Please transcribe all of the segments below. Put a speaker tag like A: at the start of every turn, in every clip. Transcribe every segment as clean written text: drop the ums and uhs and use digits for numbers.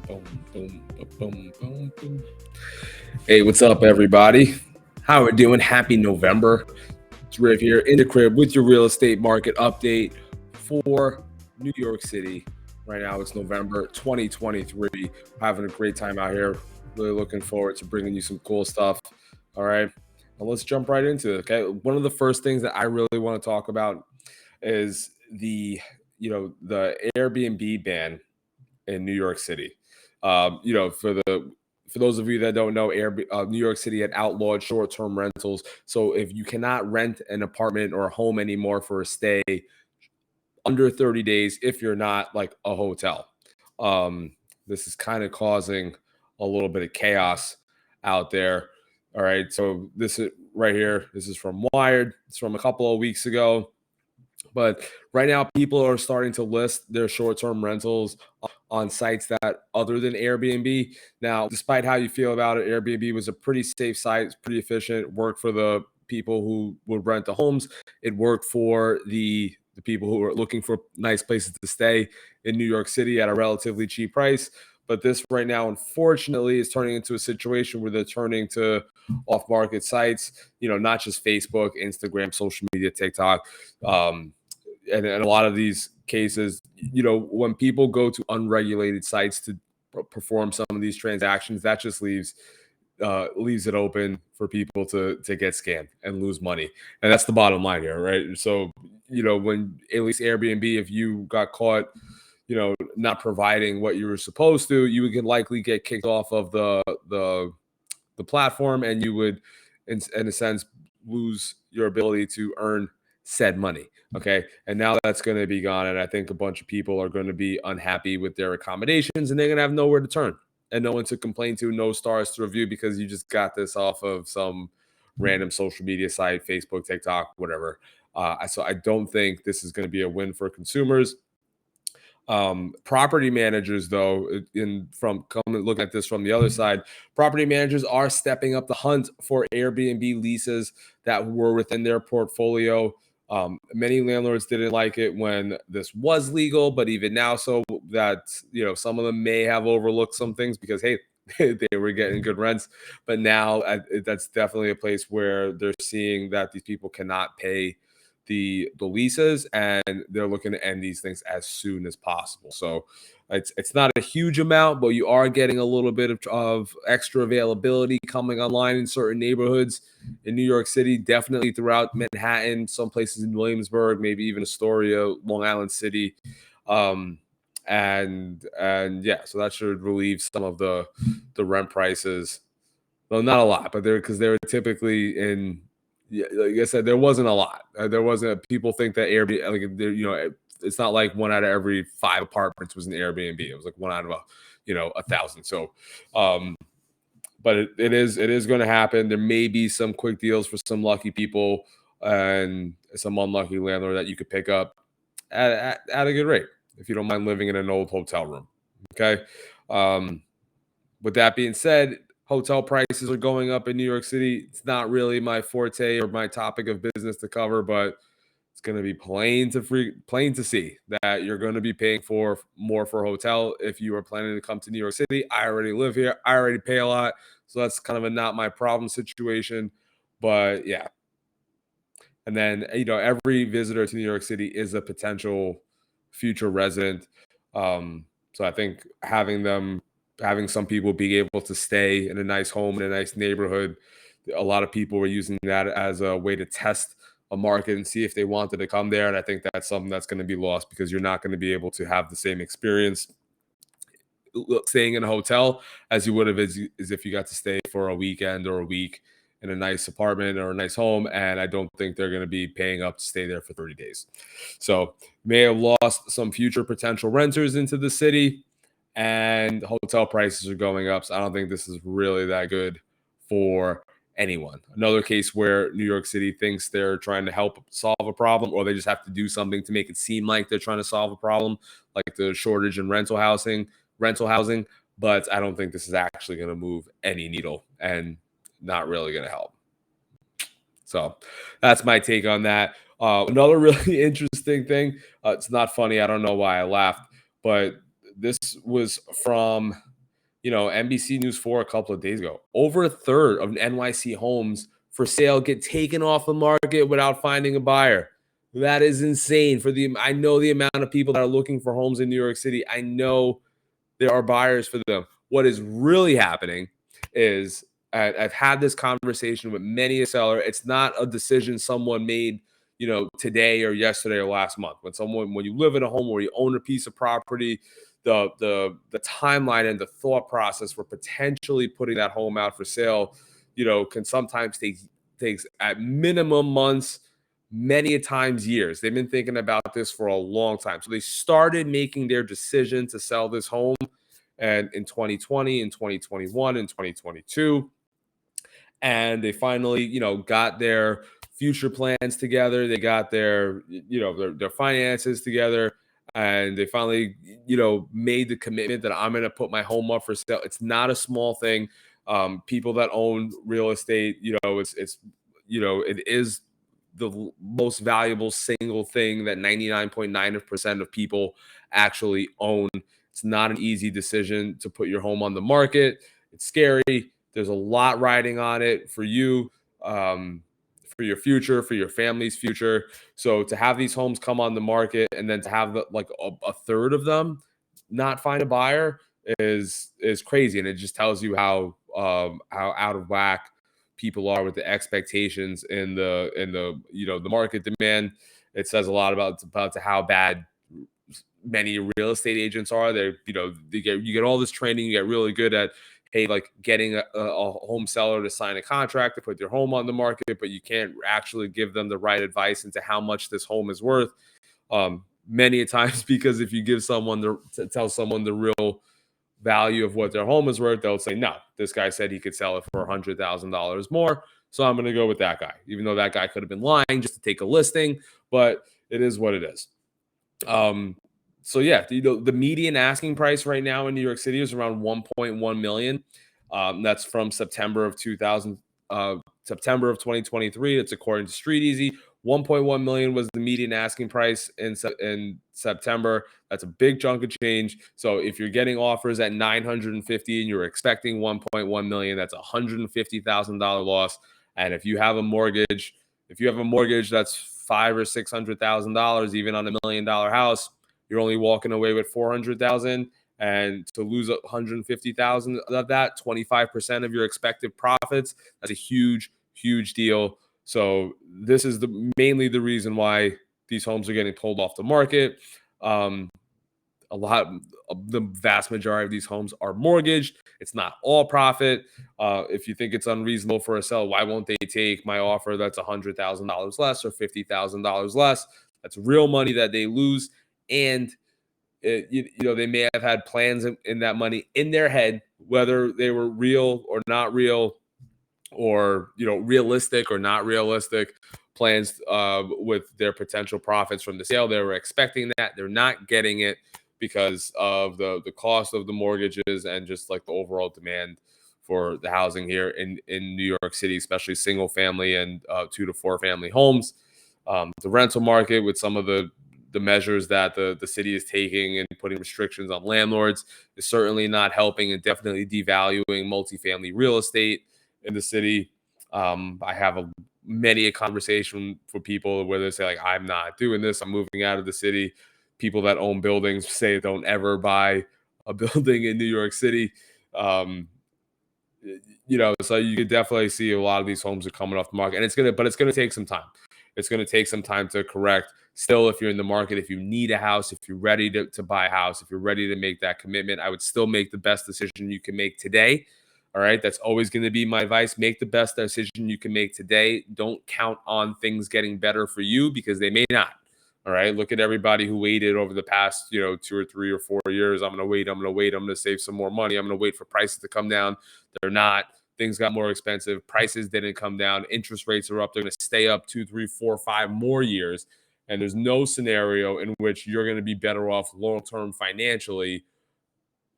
A: Boom, boom, boom, boom, boom. Hey, what's up, everybody? How we doing? Happy November. It's Riv here in the crib with your real estate market update for New York City. Right now, it's November 2023. Having a great time out here. Really looking forward to bringing you some cool stuff. All right. Well, let's jump right into it. Okay. One of the first things that I really want to talk about is the Airbnb ban in New York City. For those of you that don't know, New York City had outlawed short-term rentals. So if you cannot rent an apartment or a home anymore for a stay under 30 days, if you're not like a hotel, um, this is kind of causing a little bit of chaos out there. All right, so this is right here. This is from Wired. It's from a couple of weeks ago. But right now, people are starting to list their short-term rentals on sites that other than Airbnb. Now, despite how you feel about it, Airbnb was a pretty safe site, it's pretty efficient, worked for the people who would rent the homes. It worked for the people who are looking for nice places to stay in New York City at a relatively cheap price. But this right now, unfortunately, is turning into a situation where they're turning to off-market sites, not just Facebook, Instagram, social media, TikTok. And in a lot of these cases, when people go to unregulated sites to perform some of these transactions, that just leaves it open for people to get scammed and lose money. And that's the bottom line here, right? So, when at least Airbnb, if you got caught, not providing what you were supposed to, you would likely get kicked off of the platform, and you would, in a sense, lose your ability to earn said money. Okay. And now that's going to be gone. And I think a bunch of people are going to be unhappy with their accommodations, and they're going to have nowhere to turn and no one to complain to, no stars to review, because you just got this off of some random social media site, Facebook, TikTok, whatever. So I don't think this is going to be a win for consumers. Property managers, though, looking at this from the other side, property managers are stepping up the hunt for Airbnb leases that were within their portfolio. Many landlords didn't like it when this was legal, but even now, so that some of them may have overlooked some things because, hey, they were getting good rents. But now that's definitely a place where they're seeing that these people cannot pay the leases, and they're looking to end these things as soon as possible. So it's not a huge amount, but you are getting a little bit of extra availability coming online in certain neighborhoods in New York City, definitely throughout Manhattan, some places in Williamsburg, maybe even Astoria, Long Island City. And yeah, so that should relieve some of the rent prices. Well, not a lot, but because they're typically in. Yeah, like I said, there wasn't a lot. There wasn't. People think that Airbnb, it's not like one out of every 5 apartments was an Airbnb. It was like one out of 1,000. So, but it is going to happen. There may be some quick deals for some lucky people and some unlucky landlord that you could pick up at a good rate if you don't mind living in an old hotel room. Okay. With that being said, hotel prices are going up in New York City. It's not really my forte or my topic of business to cover, but it's going to be plain to see that you're going to be paying for more for a hotel if you are planning to come to New York City. I already live here. I already pay a lot. So that's kind of a not my problem situation. But yeah. And then, every visitor to New York City is a potential future resident. So I think having some people be able to stay in a nice home in a nice neighborhood, a lot of people were using that as a way to test a market and see if they wanted to come there. And I think that's something that's going to be lost, because you're not going to be able to have the same experience staying in a hotel as you would have as if you got to stay for a weekend or a week in a nice apartment or a nice home. And I don't think they're going to be paying up to stay there for 30 days. So may have lost some future potential renters into the city, and hotel prices are going up. So I don't think this is really that good for anyone. Another case where New York City thinks they're trying to help solve a problem, or they just have to do something to make it seem like they're trying to solve a problem, like the shortage in rental housing. But I don't think this is actually going to move any needle, and not really going to help. So that's my take on that. Another really interesting thing, it's not funny. I don't know why I laughed, but this was from NBC News 4 a couple of days ago, over a third of NYC homes for sale get taken off the market without finding a buyer. That is insane. I know the amount of people that are looking for homes in New York City. I know there are buyers for them. What is really happening is I've had this conversation with many a seller. It's not a decision someone made, today or yesterday or last month. When you live in a home or you own a piece of property, the timeline and the thought process for potentially putting that home out for sale, can sometimes takes at minimum months, many a times years. They've been thinking about this for a long time. So they started making their decision to sell this home and in 2020 and 2021 and 2022. And they finally, got their future plans together. They got their finances together. And they finally, made the commitment that I'm going to put my home up for sale. It's not a small thing. People that own real estate, it is the most valuable single thing that 99.9% of people actually own. It's not an easy decision to put your home on the market. It's scary. There's a lot riding on it for you, for your future, for your family's future. So to have these homes come on the market and then to have a third of them not find a buyer is crazy, and it just tells you how out of whack people are with the expectations in the market demand. It says a lot about how bad many real estate agents are. You get all this training, you get really good at getting a home seller to sign a contract to put their home on the market, but you can't actually give them the right advice into how much this home is worth. Many a times, because if you tell someone the real value of what their home is worth, they'll say, no, this guy said he could sell it for $100,000 more, so I'm going to go with that guy, even though that guy could have been lying just to take a listing. But it is what it is. So yeah, the median asking price right now in New York City is around 1.1 million. That's from September of 2023. It's according to Street Easy. 1.1 million was the median asking price in September. That's a big chunk of change. So if you're getting offers at 950 and you're expecting 1.1 million, that's $150,000 loss. And if you have a mortgage that's $500,000 or $600,000, even on $1 million house, you're only walking away with 400,000, and to lose 150,000 of that, 25% of your expected profits, that's a huge, huge deal. So this is mainly the reason why these homes are getting pulled off the market. The vast majority of these homes are mortgaged. It's not all profit. If you think it's unreasonable for a seller, why won't they take my offer that's $100,000 less or $50,000 less? That's real money that they lose. And they may have had plans in that money in their head, whether they were real or not real, or realistic or not realistic plans with their potential profits from the sale. They were expecting that. They're not getting it because of the cost of the mortgages and just the overall demand for the housing here in New York City, especially single family and 2 to 4 family homes. The rental market, with some of the measures that the city is taking and putting restrictions on landlords, is certainly not helping and definitely devaluing multifamily real estate in the city. I have many a conversation for people where they say I'm not doing this, I'm moving out of the city. People that own buildings say don't ever buy a building in New York City. So you could definitely see a lot of these homes are coming off the market, and it's gonna take some time. It's going to take some time to correct. Still, if you're in the market, if you need a house, if you're ready to buy a house, if you're ready to make that commitment, I would still make the best decision you can make today. All right. That's always going to be my advice. Make the best decision you can make today. Don't count on things getting better for you, because they may not. All right. Look at everybody who waited over the past, 2 or 3 or 4 years. I'm going to wait. I'm going to save some more money. I'm going to wait for prices to come down. They're not. Things got more expensive. Prices didn't come down. Interest rates are up. They're going to stay up 2, 3, 4, 5 more years. And there's no scenario in which you're going to be better off long-term financially,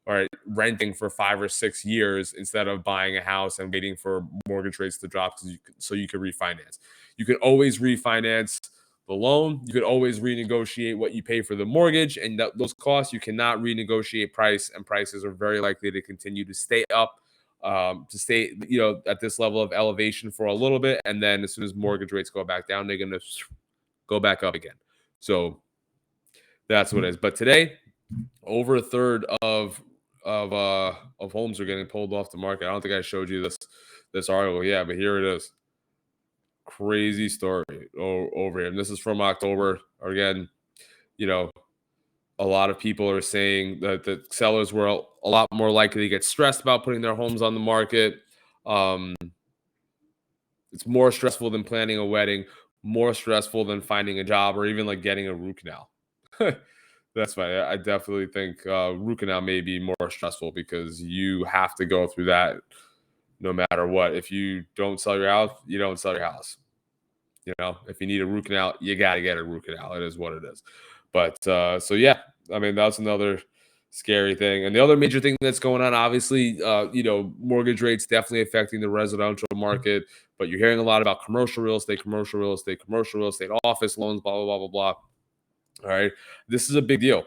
A: all right, renting for 5 or 6 years instead of buying a house and waiting for mortgage rates to drop so you can refinance. You can always refinance the loan. You could always renegotiate what you pay for the mortgage, and those costs you cannot renegotiate price, and prices are very likely to continue to stay up, to stay at this level of elevation for a little bit, and then as soon as mortgage rates go back down, they're going to go back up again. So that's what it is. But today, over a third of homes are getting pulled off the market. I don't think I showed you this article. Yeah, but here it is. Crazy story over here. And this is from October. Again, a lot of people are saying that the sellers were a lot more likely to get stressed about putting their homes on the market. It's more stressful than planning a wedding, more stressful than finding a job, or even like getting a root canal. That's fine. I definitely think root canal may be more stressful because you have to go through that no matter what. If you don't sell your house, you don't sell your house. If you need a root canal, you got to get a root canal. It is what it is. But so yeah, I mean, that's another scary thing. And the other major thing that's going on, obviously, mortgage rates definitely affecting the residential market. But you're hearing a lot about commercial real estate, office loans, blah, blah, blah, blah, blah. All right. This is a big deal.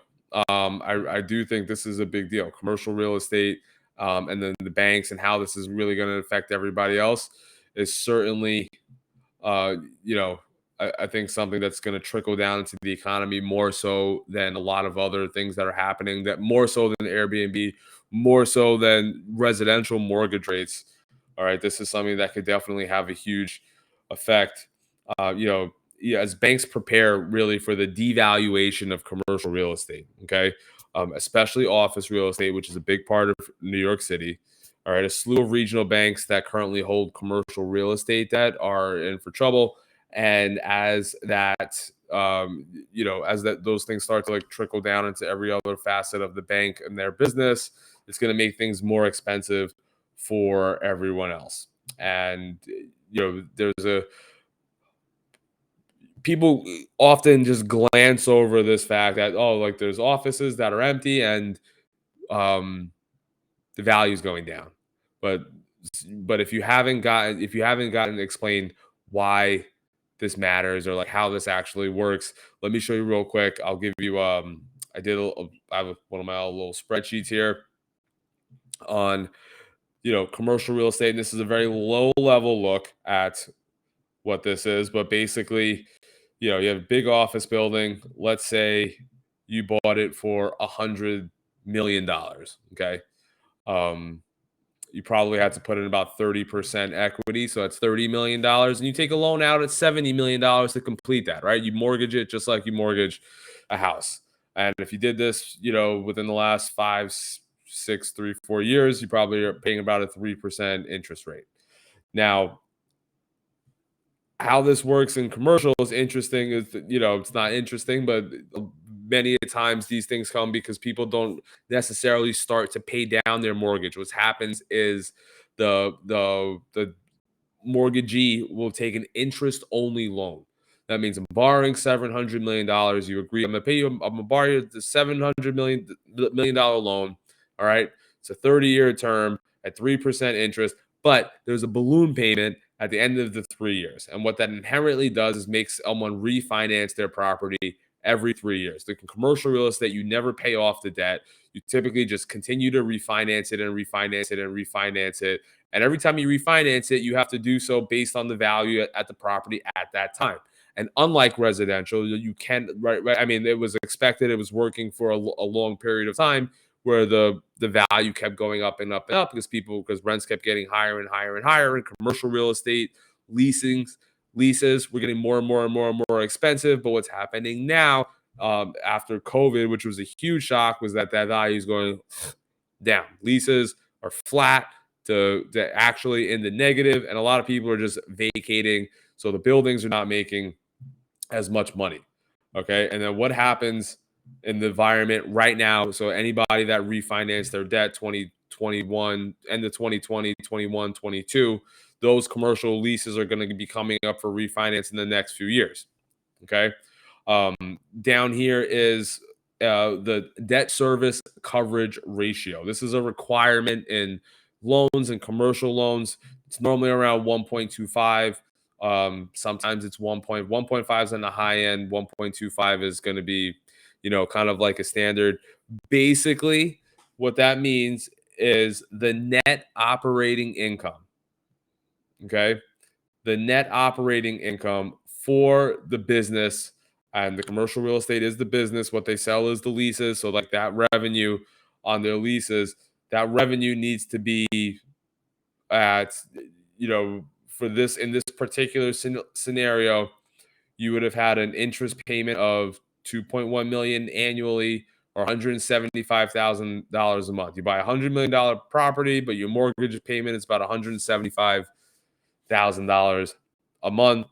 A: I do think this is a big deal. Commercial real estate, and then the banks and how this is really going to affect everybody else is certainly, I think something that's going to trickle down into the economy more so than a lot of other things that are happening, that more so than Airbnb, more so than residential mortgage rates. All right. This is something that could definitely have a huge effect. As banks prepare really for the devaluation of commercial real estate, okay, especially office real estate, which is a big part of New York City. All right, a slew of regional banks that currently hold commercial real estate debt are in for trouble, and as that, those things start to like trickle down into every other facet of the bank and their business, it's going to make things more expensive for everyone else. And people often just glance over this fact that, like there's offices that are empty and the value is going down. But if you haven't gotten explained why this matters or like how this actually works, let me show you real quick. I'll give you I have one of my little spreadsheets here on commercial real estate, and this is a very low level look at what this is, but basically, you have a big office building. Let's say you bought it for $100 million. Okay. You probably have to put in about 30% equity. So that's $30 million. And you take a loan out at $70 million to complete that, right? You mortgage it just like you mortgage a house. And if you did this, within the last 5, 6, 3, 4 years, you probably are paying about a 3% interest rate. Now, how this works in commercial is interesting. It's not interesting, but many times these things come because people don't necessarily start to pay down their mortgage. What happens is the mortgagee will take an interest-only loan. That means I'm borrowing $700 million. You agree, I'm gonna borrow you the $700 million loan. All right. It's a 30-year term at 3% interest, but there's a balloon payment at the end of the 3 years. And what that inherently does is makes someone refinance their property every 3 years. The commercial real estate, you never pay off the debt. You typically just continue to refinance it and refinance it and refinance it. And every time you refinance it, you have to do so based on the value at the property at that time. And unlike residential, you can, right? I mean, it was expected. It was working for a long period of time where the value kept going up and up and up because rents kept getting higher and higher and higher. And commercial real estate leases were getting more and more and more and more expensive. But what's happening now after COVID, which was a huge shock, was that value is going down. Leases are flat to actually in the negative, and a lot of people are just vacating. So the buildings are not making as much money. Okay. And then what happens in the environment right now? So anybody that refinanced their debt 2021, end of 2020, 21, 22, those commercial leases are going to be coming up for refinance in the next few years. Okay. Down here is the debt service coverage ratio. This is a requirement in loans and commercial loans. It's normally around 1.25. Sometimes it's 1.5 is on the high end, 1.25 is going to be, kind of like a standard. Basically, what that means is the net operating income. Okay. The net operating income for the business, and the commercial real estate is the business. What they sell is the leases. So, like, that revenue on their leases, that revenue needs to be at, for this, in this particular scenario, you would have had an interest payment of 2.1 million annually, or $175,000 a month. You buy $100 million property, but your mortgage payment is about $175,000 a month.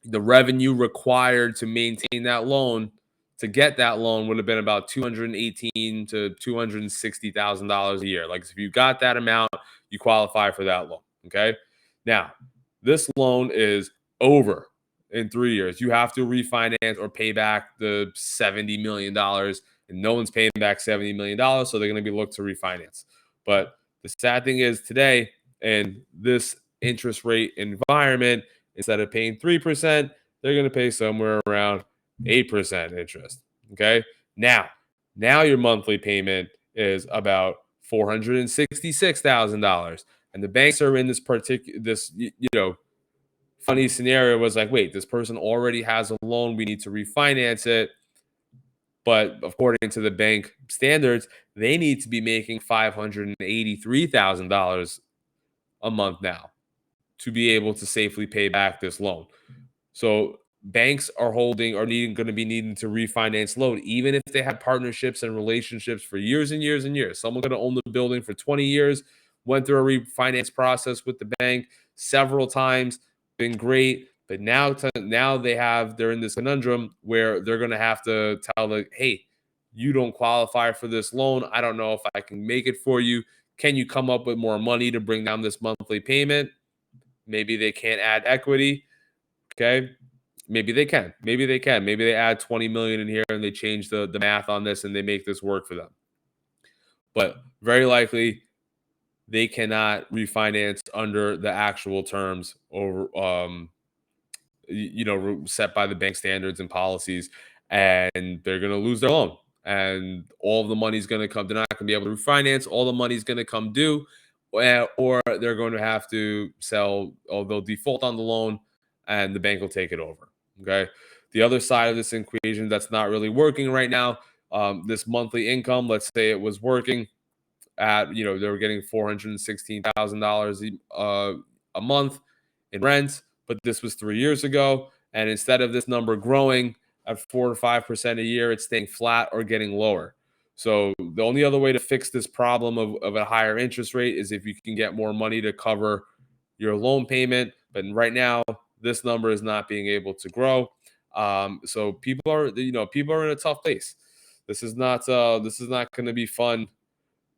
A: The revenue required to maintain that loan, to get that loan, would have been about $218,000 to $260,000 a year. Like, if you got that amount, you qualify for that loan. Okay. Now, this loan is over in 3 years. You have to refinance or pay back the $70 million, and no one's paying back $70 million. So they're going to be looked to refinance. But the sad thing is, today, in this interest rate environment, instead of paying 3%, they're going to pay somewhere around 8% interest. Okay. Now your monthly payment is about $466,000. And the banks are in this funny scenario. Was like, wait, this person already has a loan. We need to refinance it. But according to the bank standards, they need to be making $583,000 a month now to be able to safely pay back this loan. So banks are going to be needing to refinance loan, even if they had partnerships and relationships for years and years and years. Someone could have owned the building for 20 years, went through a refinance process with the bank several times, been great. But now they're in this conundrum where they're going to have to tell hey, you don't qualify for this loan. I don't know if I can make it for you. Can you come up with more money to bring down this monthly payment? Maybe they can't add equity. Okay. Maybe they can. Maybe they add 20 million in here and they change the math on this and they make this work for them. But very likely they cannot refinance under the actual terms over set by the bank standards and policies, and they're going to lose their loan, and all of the money's going to come. They're not going to be able to refinance. All the money's going to come due, or they're going to have to sell, or they'll default on the loan and the bank will take it over. Okay. The other side of this equation that's not really working right now, this monthly income, let's say it was working at, they were getting $416,000 a month in rent, but this was 3 years ago. And instead of this number growing at 4 to 5% a year, it's staying flat or getting lower. So the only other way to fix this problem of a higher interest rate is if you can get more money to cover your loan payment. But right now, this number is not being able to grow. So people are in a tough place. This is not going to be fun.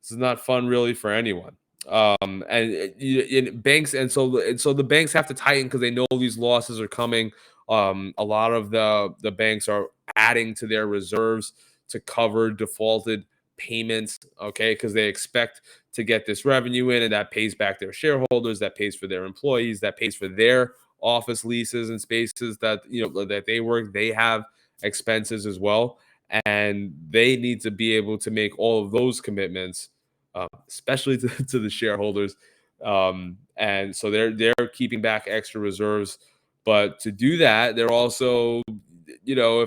A: This is not fun really for anyone. And banks, and so the banks have to tighten because they know these losses are coming. A lot of the banks are adding to their reserves to cover defaulted payments, okay, because they expect to get this revenue in, and that pays back their shareholders, that pays for their employees, that pays for their office leases and spaces that that they work. They have expenses as well, and they need to be able to make all of those commitments, especially to the shareholders. And so they're keeping back extra reserves. But to do that, they're also, if you're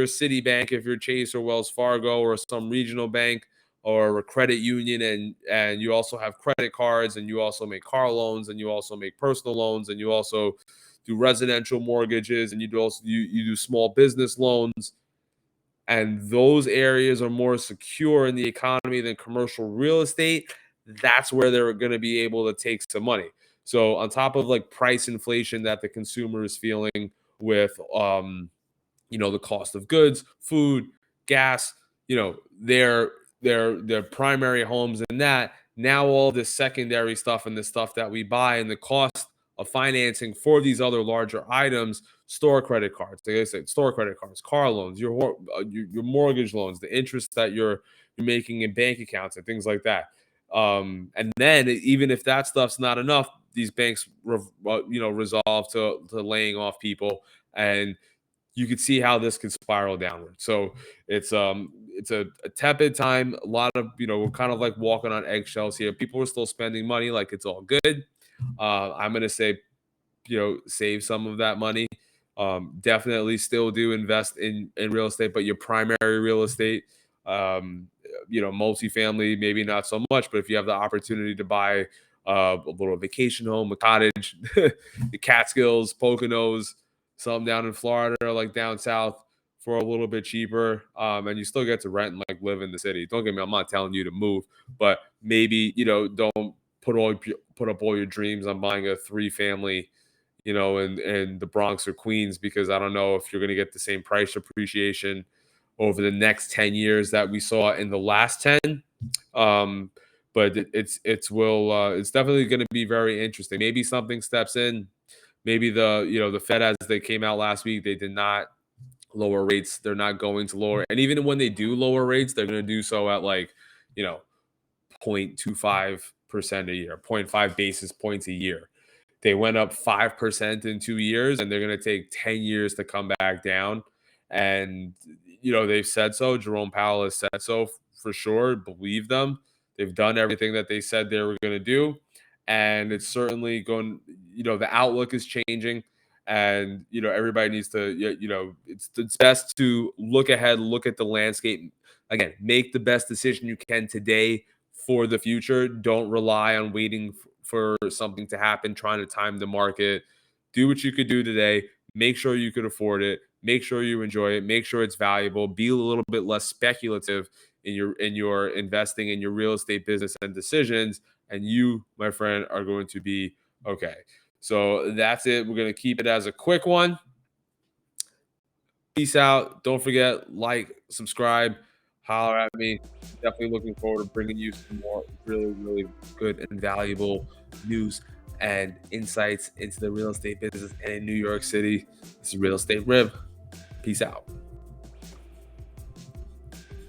A: a Citibank, if you're Chase or Wells Fargo or some regional bank or a credit union, and you also have credit cards, and you also make car loans, and you also make personal loans, and you also do residential mortgages, and you do small business loans, and those areas are more secure in the economy than commercial real estate, that's where they're going to be able to take some money. So on top of like price inflation that the consumer is feeling with, the cost of goods, food, gas, their primary homes, and that now all this secondary stuff and the stuff that we buy and the cost of financing for these other larger items, store credit cards, like I said, store credit cards, car loans, your mortgage loans, the interest that you're making in bank accounts and things like that. And then even if that stuff's not enough, these banks resolve to laying off people, and you could see how this could spiral downward. So it's a tepid time. A lot of we're kind of like walking on eggshells here. People are still spending money like it's all good. I'm gonna say save some of that money. Definitely still do invest in real estate, but your primary real estate, multifamily, maybe not so much. But if you have the opportunity to buy a little vacation home, a cottage, the Catskills, Poconos, some down in Florida or like down south for a little bit cheaper, and you still get to rent and like live in the city. Don't get me, I'm not telling you to move, but maybe don't put up all your dreams on buying a three family in the Bronx or Queens, because I don't know if you're going to get the same price appreciation over the next 10 years that we saw in the last 10. Um, but it's definitely going to be very interesting. Maybe something steps in. Maybe the Fed, as they came out last week, they did not lower rates. They're not going to lower, and even when they do lower rates, they're going to do so at like you know 0.25% a year, zero point 0.5 basis points a year. They went up 5% in 2 years, and they're going to take 10 years to come back down. And, they've said so. Jerome Powell has said so for sure. Believe them. They've done everything that they said they were going to do. And it's certainly going, the outlook is changing. And, everybody needs to, it's best to look ahead, look at the landscape. Again, make the best decision you can today for the future. Don't rely on waiting for something to happen, trying to time the market. Do what you could do today. Make sure you could afford it. Make sure you enjoy it. Make sure it's valuable. Be a little bit less speculative in your investing in your real estate business and decisions, and you, my friend, are going to be okay. So that's it. We're going to keep it as a quick one. Peace out. Don't forget, like, subscribe, holler at me. Definitely looking forward to bringing you some more really, really good and valuable news and insights into the real estate business and in New York City. This is Real Estate Rib. Peace out.